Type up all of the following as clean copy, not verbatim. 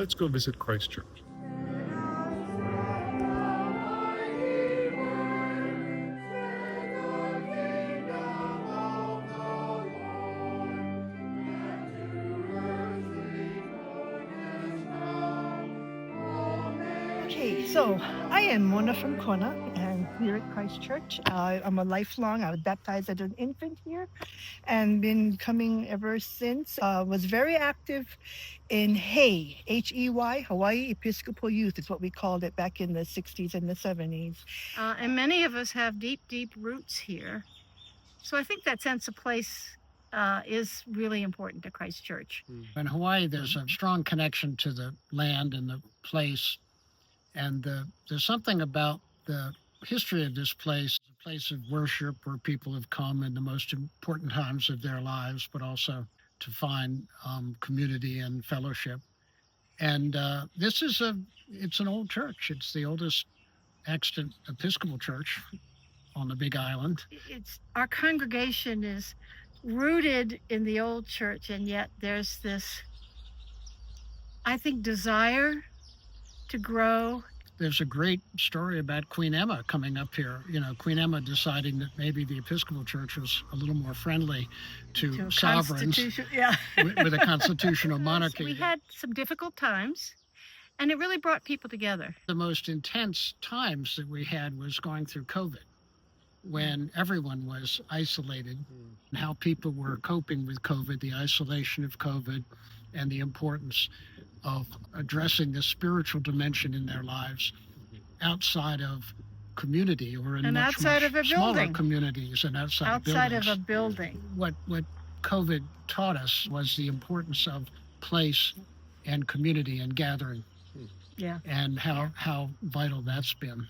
Let's go visit Christchurch. Okay, so I am Mona from Kona and here at Christchurch. I'm a lifelong, I was baptized as an infant here and been coming ever since. Was very active in HEY, H-E-Y, Hawaii Episcopal Youth is what we called it back in the 60s and the 70s. And many of us have deep, deep roots here. So I think that sense of place is really important to Christchurch. In Hawaii, there's a strong connection to the land and the place. And there's something about the history of this place, a place of worship where people have come in the most important times of their lives, but also to find community and fellowship. And it's an old church. It's the oldest extant Episcopal church on the Big Island. Our congregation is rooted in the old church, and yet there's this, I think, desire to grow. There's a great story about Queen Emma coming up here. You know, Queen Emma deciding that maybe the Episcopal Church was a little more friendly to sovereigns with a constitutional monarchy. We had some difficult times, and it really brought people together. The most intense times that we had was going through COVID, when everyone was isolated, and how people were coping with COVID, the isolation of COVID, and the importance of addressing the spiritual dimension in their lives outside of community or in much smaller communities and outside of a building. What COVID taught us was the importance of place and community and gathering. Yeah. And how vital that's been.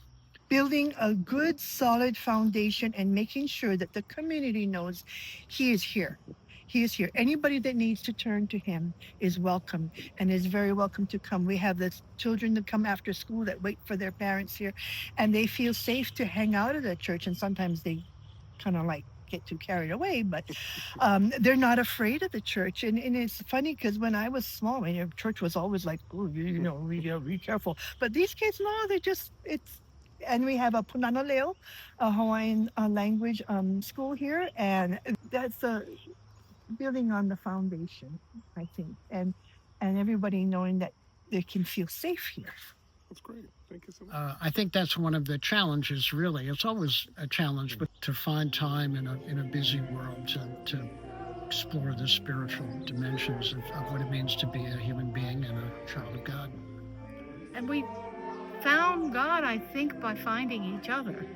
Building a good, solid foundation and making sure that the community knows he is here. He is here. Anybody that needs to turn to him is welcome and is very welcome to come. We have the children that come after school that wait for their parents here, and they feel safe to hang out at the church. And sometimes they kind of like get too carried away, but they're not afraid of the church. And it's funny because when I was small, church was always like, oh, be careful. But these kids, no, and we have a Punana Leo, a Hawaiian language school here, and that's building on the foundation, I think, and everybody knowing that they can feel safe here. That's great. Thank you so much. I think that's one of the challenges, really. It's always a challenge, but to find time in a busy world to explore the spiritual dimensions of what it means to be a human being and a child of God. And we found God, I think, by finding each other.